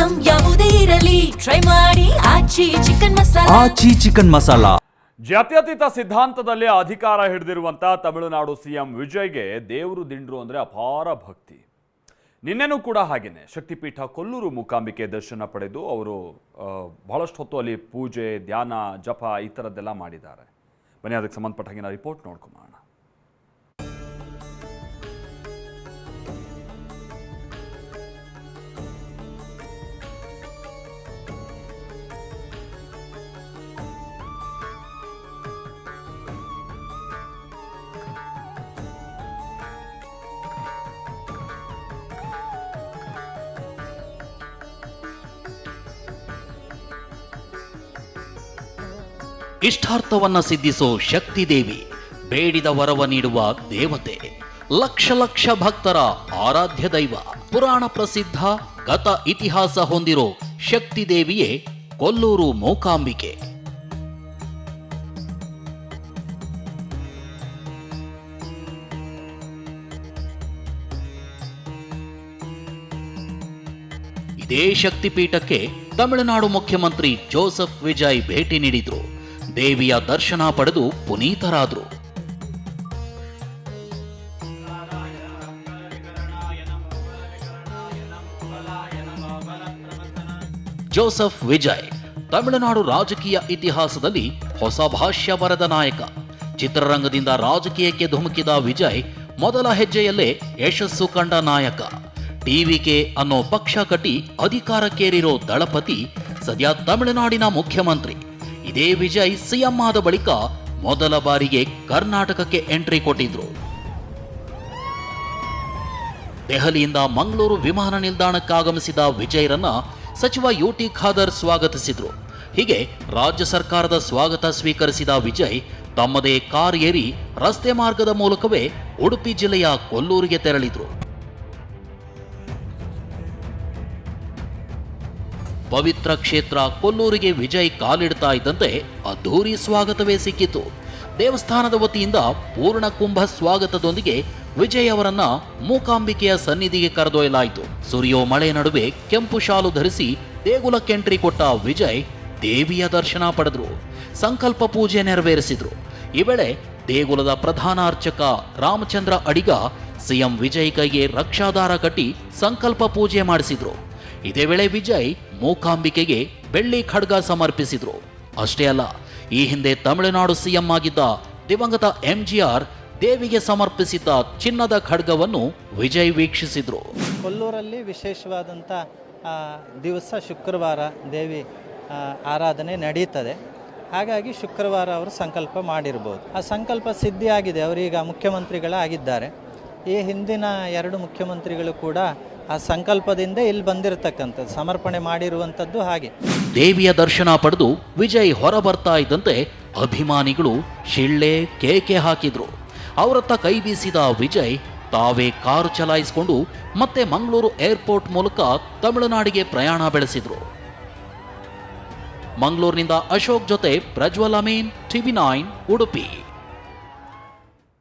Item ಯಾವುದೇ ಇರಲಿ try ಮಾಡಿ ಆಚಿ ಚಿಕನ್ ಮಸಾಲಾ. ಜಾತ್ಯತೀತ ಸಿದ್ಧಾಂತದಲ್ಲಿ ಅಧಿಕಾರ ಹಿಡಿದಿರುವಂಥ ತಮಿಳುನಾಡು ಸಿಎಂ ವಿಜಯ್ಗೆ ದೇವರು ದಿಂಡ್ರು ಅಂದರೆ ಅಪಾರ ಭಕ್ತಿ. ನಿನ್ನೆನೂ ಕೂಡ ಹಾಗೇನೆ ಶಕ್ತಿಪೀಠ ಕೊಲ್ಲೂರು ಮೂಕಾಂಬಿಕೆ ದರ್ಶನ ಪಡೆದು ಅವರು ಬಹಳಷ್ಟು ಹೊತ್ತು ಅಲ್ಲಿ ಪೂಜೆ, ಧ್ಯಾನ, ಜಪ ಈ ಥರದ್ದೆಲ್ಲ ಮಾಡಿದ್ದಾರೆ. ಬನ್ನಿ ಅದಕ್ಕೆ ಸಂಬಂಧಪಟ್ಟ ಹಾಗೆ ರಿಪೋರ್ಟ್ ನೋಡ್ಕೊಂಬೋಣ. ಇಷ್ಟಾರ್ಥವನ್ನ ಸಿದ್ಧಿಸೋ ಶಕ್ತಿ ದೇವಿ, ಬೇಡಿದ ವರವ ನೀಡುವ ದೇವತೆ, ಲಕ್ಷ ಲಕ್ಷ ಭಕ್ತರ ಆರಾಧ್ಯ ದೈವ, ಪುರಾಣ ಪ್ರಸಿದ್ಧ ಗತ ಇತಿಹಾಸ ಹೊಂದಿರೋ ಶಕ್ತಿ ದೇವಿಯೇ ಕೊಲ್ಲೂರು ಮೂಕಾಂಬಿಕೆ. ಇದೇ ಶಕ್ತಿಪೀಠಕ್ಕೆ ತಮಿಳುನಾಡು ಮುಖ್ಯಮಂತ್ರಿ ಜೋಸೆಫ್ ವಿಜಯ್ ಭೇಟಿ ನೀಡಿದ್ರು. ದೇವಿಯ ದರ್ಶನ ಪಡೆದು ಪುನೀತರಾದರು. ಜೋಸೆಫ್ ವಿಜಯ್ ತಮಿಳುನಾಡು ರಾಜಕೀಯ ಇತಿಹಾಸದಲ್ಲಿ ಹೊಸ ಭಾಷ್ಯ ಬರೆದ ನಾಯಕ. ಚಿತ್ರರಂಗದಿಂದ ರಾಜಕೀಯಕ್ಕೆ ಧುಮುಕಿದ ವಿಜಯ್ ಮೊದಲ ಹೆಜ್ಜೆಯಲ್ಲೇ ಯಶಸ್ಸು ಕಂಡ ನಾಯಕ. ಟಿವಿಕೆ ಅನ್ನೋ ಪಕ್ಷ ಕಟ್ಟಿ ಅಧಿಕಾರಕ್ಕೇರಿರೋ ದಳಪತಿ ಸದ್ಯ ತಮಿಳುನಾಡಿನ ಮುಖ್ಯಮಂತ್ರಿ. ಇದೇ ವಿಜಯ್ ಸಿಎಂ ಆದ ಬಳಿಕ ಮೊದಲ ಬಾರಿಗೆ ಕರ್ನಾಟಕಕ್ಕೆ ಎಂಟ್ರಿ ಕೊಟ್ಟಿದ್ರು. ದೆಹಲಿಯಿಂದ ಮಂಗಳೂರು ವಿಮಾನ ನಿಲ್ದಾಣಕ್ಕಾಗಮಿಸಿದ ವಿಜಯ್ರನ್ನ ಸಚಿವ ಯುಟಿ ಖಾದರ್ ಸ್ವಾಗತಿಸಿದ್ರು. ಹೀಗೆ ರಾಜ್ಯ ಸರ್ಕಾರದ ಸ್ವಾಗತ ಸ್ವೀಕರಿಸಿದ ವಿಜಯ್ ತಮ್ಮದೇ ಕಾರ್ ಏರಿ ರಸ್ತೆ ಮಾರ್ಗದ ಮೂಲಕವೇ ಉಡುಪಿ ಜಿಲ್ಲೆಯ ಕೊಲ್ಲೂರಿಗೆ ತೆರಳಿದ್ರು. ಪವಿತ್ರ ಕ್ಷೇತ್ರ ಕೊಲ್ಲೂರಿಗೆ ವಿಜಯ್ ಕಾಲಿಡ್ತಾ ಇದ್ದಂತೆ ಅದ್ಧೂರಿ ಸ್ವಾಗತವೇ ಸಿಕ್ಕಿತು. ದೇವಸ್ಥಾನದ ವತಿಯಿಂದ ಪೂರ್ಣ ಕುಂಭ ಸ್ವಾಗತದೊಂದಿಗೆ ವಿಜಯ್ ಅವರನ್ನ ಮೂಕಾಂಬಿಕೆಯ ಸನ್ನಿಧಿಗೆ ಕರೆದೊಯ್ಯಲಾಯಿತು. ಸುರಿಯೋ ಮಳೆ ನಡುವೆ ಕೆಂಪು ಶಾಲು ಧರಿಸಿ ದೇಗುಲಕ್ಕೆ ಎಂಟ್ರಿ ಕೊಟ್ಟ ವಿಜಯ್ ದೇವಿಯ ದರ್ಶನ ಪಡೆದ್ರು. ಸಂಕಲ್ಪ ಪೂಜೆ ನೆರವೇರಿಸಿದ್ರು. ಈ ವೇಳೆ ದೇಗುಲದ ಪ್ರಧಾನ ಅರ್ಚಕ ರಾಮಚಂದ್ರ ಅಡಿಗ ಸಿಎಂ ವಿಜಯ್ ಕೈಗೆ ರಕ್ಷಾದಾರ ಕಟ್ಟಿ ಸಂಕಲ್ಪ ಪೂಜೆ ಮಾಡಿಸಿದ್ರು. ಇದೇ ವೇಳೆ ವಿಜಯ್ ಮೂಕಾಂಬಿಕೆಗೆ ಬೆಳ್ಳಿ ಖಡ್ಗ ಸಮರ್ಪಿಸಿದ್ರು. ಅಷ್ಟೇ ಅಲ್ಲ, ಈ ಹಿಂದೆ ತಮಿಳುನಾಡು ಸಿಎಂ ಆಗಿದ್ದ ದಿವಂಗತ ಎಂಜಿಆರ್ ದೇವಿಗೆ ಸಮರ್ಪಿಸಿದ್ದ ಚಿನ್ನದ ಖಡ್ಗವನ್ನು ವಿಜಯ್ ವೀಕ್ಷಿಸಿದ್ರು. ಕೊಲ್ಲೂರಲ್ಲಿ ವಿಶೇಷವಾದಂಥ ದಿವಸ ಶುಕ್ರವಾರ ದೇವಿ ಆರಾಧನೆ ನಡೀತದೆ. ಹಾಗಾಗಿ ಶುಕ್ರವಾರ ಅವರು ಸಂಕಲ್ಪ ಮಾಡಿರ್ಬೋದು. ಆ ಸಂಕಲ್ಪ ಸಿದ್ಧಿಯಾಗಿದೆ. ಅವರೀಗ ಮುಖ್ಯಮಂತ್ರಿಗಳಾಗಿದ್ದಾರೆ. ಈ ಹಿಂದಿನ 2 ಮುಖ್ಯಮಂತ್ರಿಗಳು ಕೂಡ ಆ ಸಂಕಲ್ಪದಿಂದ ಇಲ್ಲಿ ಬಂದಿರತಕ್ಕಂಥದ್ದು, ಸಮರ್ಪಣೆ ಮಾಡಿರುವಂಥದ್ದು. ಹಾಗೆ ದೇವಿಯ ದರ್ಶನ ಪಡೆದು ವಿಜಯ್ ಹೊರ ಬರ್ತಾ ಇದ್ದಂತೆ ಅಭಿಮಾನಿಗಳು ಶಿಳ್ಳೆ ಕೇಕೆ ಹಾಕಿದ್ರು. ಅವರತ್ತ ಕೈ ಬೀಸಿದ ವಿಜಯ್ ತಾವೇ ಕಾರು ಚಲಾಯಿಸಿಕೊಂಡು ಮತ್ತೆ ಮಂಗಳೂರು ಏರ್ಪೋರ್ಟ್ ಮೂಲಕ ತಮಿಳುನಾಡಿಗೆ ಪ್ರಯಾಣ ಬೆಳೆಸಿದ್ರು. ಮಂಗಳೂರಿನಿಂದ ಅಶೋಕ್ ಜೊತೆ ಪ್ರಜ್ವಲ್ ಅಮೀನ್, TV9 ಉಡುಪಿ.